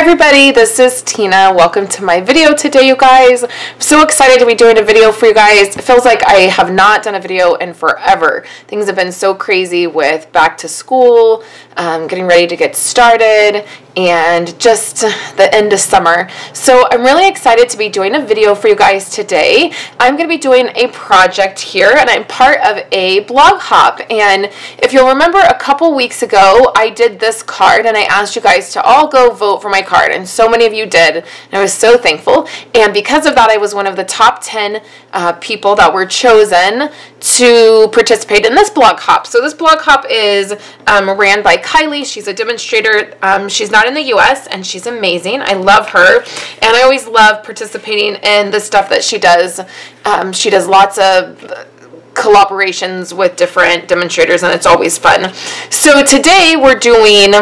everybody, this is Tina. Welcome to my video today, you guys. I'm so excited to be doing a video for you guys. It feels like I have not done a video in forever. Things have been so crazy with back to school, getting ready to get started, and just the end of summer. So I'm really excited to be doing a video for you guys today. I'm going to be doing a project here, and I'm part of a blog hop. And if you'll remember, a couple weeks ago, I did this card, and I asked you guys to all go vote for my card, and so many of you did, and I was so thankful. And because of that, I was one of the top 10 people that were chosen to participate in this blog hop. So this blog hop is ran by Kylie. She's a demonstrator. She's not in the US, and she's amazing. I love her, and I always love participating in the stuff that she does. She does lots of collaborations with different demonstrators, and it's always fun. So today we're doing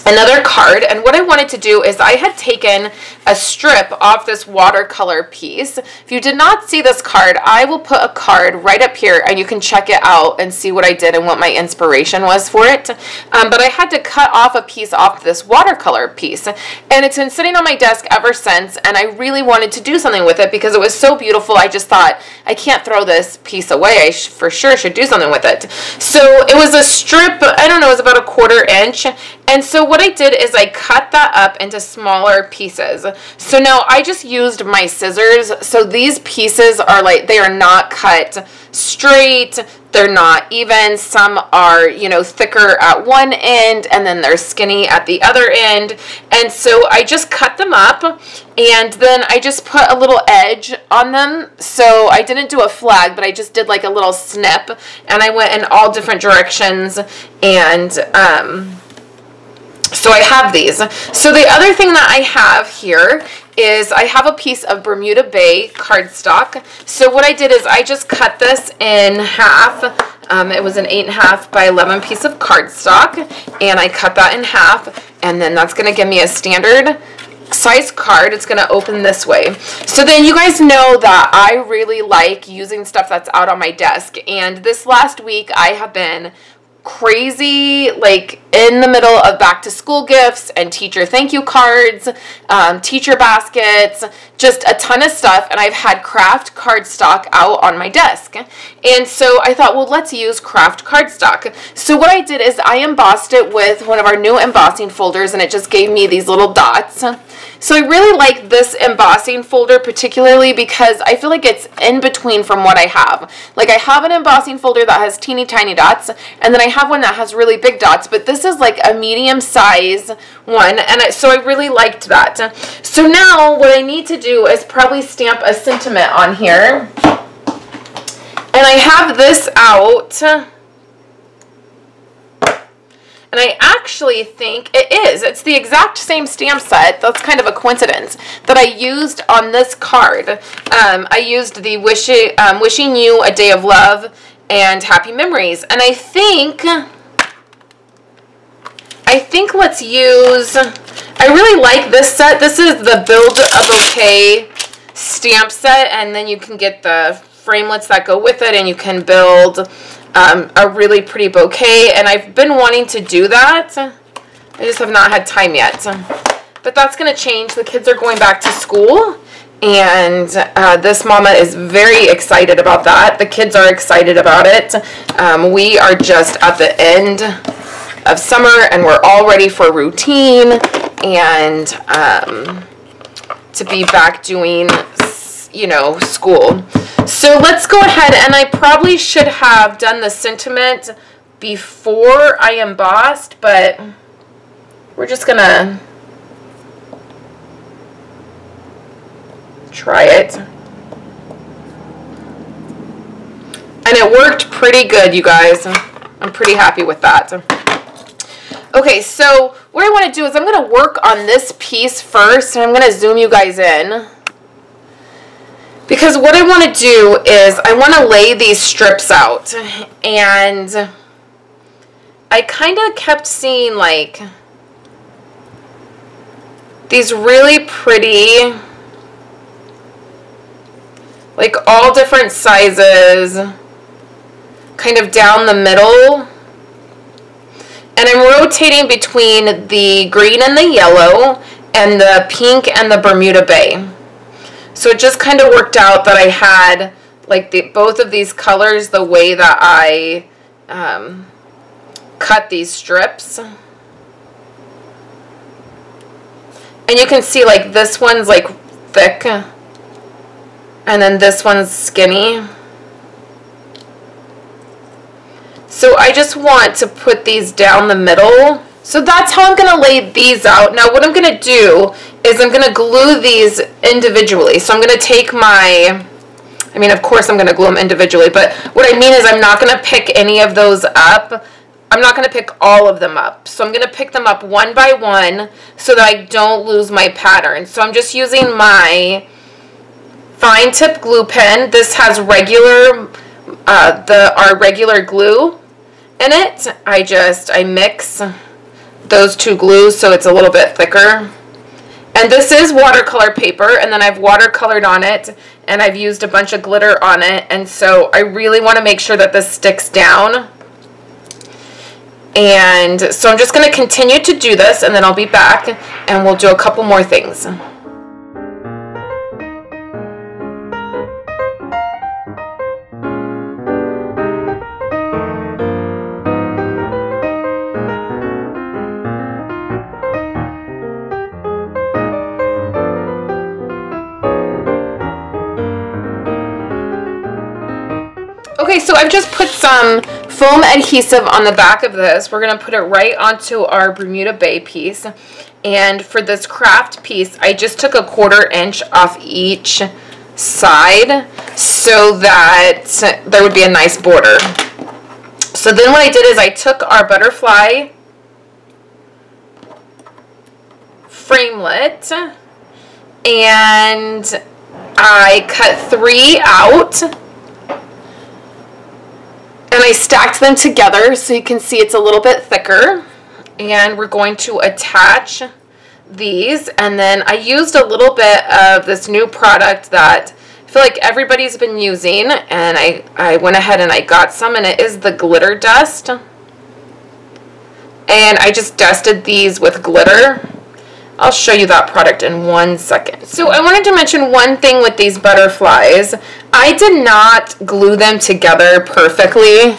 another card, and what I wanted to do is I had taken a strip off this watercolor piece. If you did not see this card, I will put a card right up here and you can check it out and see what I did and what my inspiration was for it. But I had to cut off a piece off this watercolor piece, and it's been sitting on my desk ever since, and I really wanted to do something with it because it was so beautiful. I just thought, I can't throw this piece away. I for sure should do something with it. So it was a strip, I don't know, it was about 1/4 inch. And so what I did is I cut that up into smaller pieces. So now I just used my scissors. So these pieces are like, they are not cut straight. They're not even. Some are, you know, thicker at one end and then they're skinny at the other end. And so I just cut them up, and then I just put a little edge on them. So I didn't do a flag, but I just did like a little snip, and I went in all different directions, and so I have these. So the other thing that I have here is I have a piece of Bermuda Bay cardstock. So what I did is I just cut this in half. It was an 8.5 by 11 piece of cardstock, and I cut that in half, and then that's going to give me a standard size card. It's going to open this way. So then you guys know that I really like using stuff that's out on my desk, and this last week I have been crazy, like in the middle of back to school gifts and teacher thank you cards, teacher baskets, just a ton of stuff, and I've had craft cardstock out on my desk. And so I thought, well, let's use craft cardstock. So what I did is I embossed it with one of our new embossing folders, and it just gave me these little dots. So I really like this embossing folder particularly because I feel like it's in between from what I have. Like, I have an embossing folder that has teeny tiny dots, and then I have one that has really big dots, but this is like a medium size one, and so I really liked that. So now what I need to do is probably stamp a sentiment on here, and I have this out. And I actually think it is. It's the exact same stamp set. That's kind of a coincidence that I used on this card. I used the wishing you a day of love and happy memories. And I think let's use, I really like this set. This is the Build a Bouquet stamp set, and then you can get the framelits that go with it, and you can build a really pretty bouquet, and I've been wanting to do that. I just have not had time yet. But that's going to change. The kids are going back to school, and this mama is very excited about that. The kids are excited about it. We are just at the end of summer, and we're all ready for routine and to be back doing, you know, school. So let's go ahead, and I probably should have done the sentiment before I embossed, but we're just gonna try it. And it worked pretty good, you guys. I'm pretty happy with that. Okay, so what I want to do is I'm going to work on this piece first, and I'm going to zoom you guys in. Because what I want to do is I want to lay these strips out, and I kind of kept seeing like these really pretty, like all different sizes, kind of down the middle. And I'm rotating between the green and the yellow, and the pink and the Bermuda Bay. So it just kind of worked out that I had like both of these colors the way that I cut these strips. And you can see like this one's like thick and then this one's skinny. So I just want to put these down the middle. So that's how I'm going to lay these out. Now what I'm going to do is I'm going to glue these individually. So I'm going to take my, I mean, of course I'm going to glue them individually, but what I mean is I'm not going to pick any of those up. I'm not going to pick all of them up. So I'm going to pick them up one by one so that I don't lose my pattern. So I'm just using my fine tip glue pen. This has regular, our regular glue in it. I mix those two glues so it's a little bit thicker. And this is watercolor paper, and then I've watercolored on it, and I've used a bunch of glitter on it, and so I really want to make sure that this sticks down. And so I'm just going to continue to do this, and then I'll be back, and we'll do a couple more things. Okay, so I've just put some foam adhesive on the back of this. We're going to put it right onto our Bermuda Bay piece. And for this craft piece, I just took 1/4 inch off each side so that there would be a nice border. So then what I did is I took our butterfly framelit and I cut 3 out. And I stacked them together so you can see it's a little bit thicker. And we're going to attach these. And then I used a little bit of this new product that I feel like everybody's been using. And I went ahead and I got some, and it is the glitter dust. And I just dusted these with glitter. I'll show you that product in 1 second. So I wanted to mention one thing with these butterflies. I did not glue them together perfectly.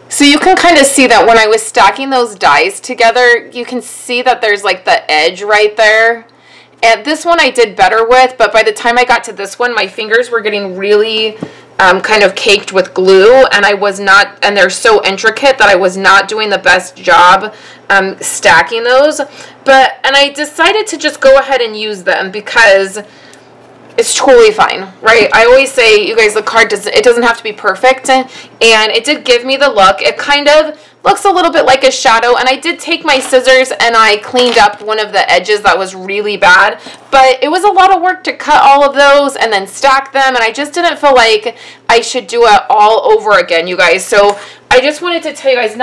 So you can kind of see that when I was stacking those dies together, you can see that there's like the edge right there. And this one I did better with, but by the time I got to this one, my fingers were getting really kind of caked with glue, and I was not, and they're so intricate that I was not doing the best job stacking those. And I decided to just go ahead and use them because it's totally fine, right? I always say, you guys, the card doesn't have to be perfect, and it did give me the look. It kind of looks a little bit like a shadow, and I did take my scissors and I cleaned up one of the edges that was really bad, but it was a lot of work to cut all of those and then stack them, and I just didn't feel like I should do it all over again, you guys. So I just wanted to tell you guys,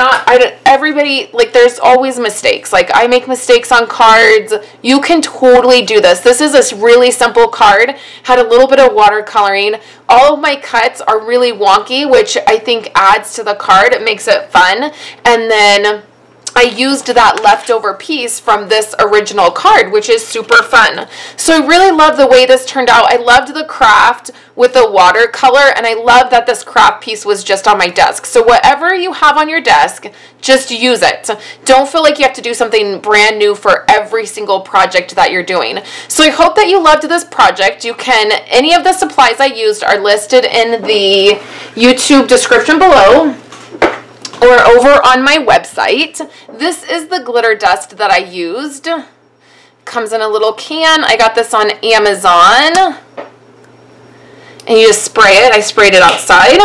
everybody, like, there's always mistakes. Like, I make mistakes on cards. You can totally do this. This is a really simple card. Had a little bit of watercoloring. All of my cuts are really wonky, which I think adds to the card. It makes it fun. And then I used that leftover piece from this original card, which is super fun. So I really love the way this turned out. I loved the craft with the watercolor, and I love that this craft piece was just on my desk. So whatever you have on your desk, just use it. Don't feel like you have to do something brand new for every single project that you're doing. So I hope that you loved this project. Any of the supplies I used are listed in the YouTube description below, or over on my website. This is the glitter dust that I used. Comes in a little can. I got this on Amazon. And you just spray it. I sprayed it outside.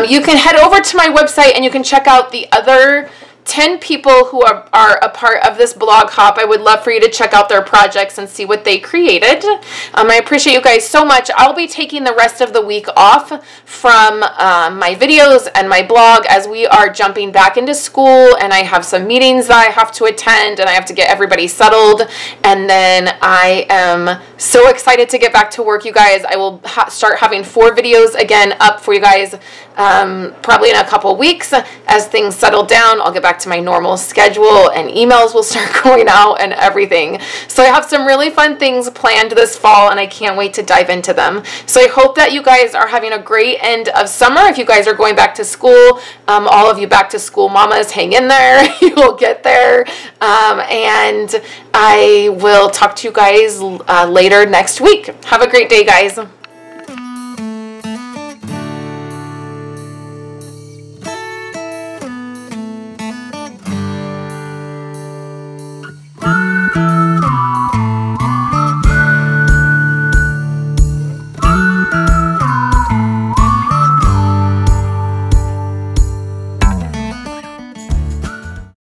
You can head over to my website and you can check out the other 10 people who are a part of this blog hop. I would love for you to check out their projects and see what they created. I appreciate you guys so much. I'll be taking the rest of the week off from my videos and my blog as we are jumping back into school, and I have some meetings that I have to attend, and I have to get everybody settled. And then I am so excited to get back to work, you guys. I will start having 4 videos again up for you guys probably in a couple weeks. As things settle down, I'll get back to my normal schedule, and emails will start going out and everything. So I have some really fun things planned this fall, and I can't wait to dive into them. So I hope that you guys are having a great end of summer. If you guys are going back to school, all of you back to school mamas, hang in there. You will get there. And I will talk to you guys later next week. Have a great day, guys.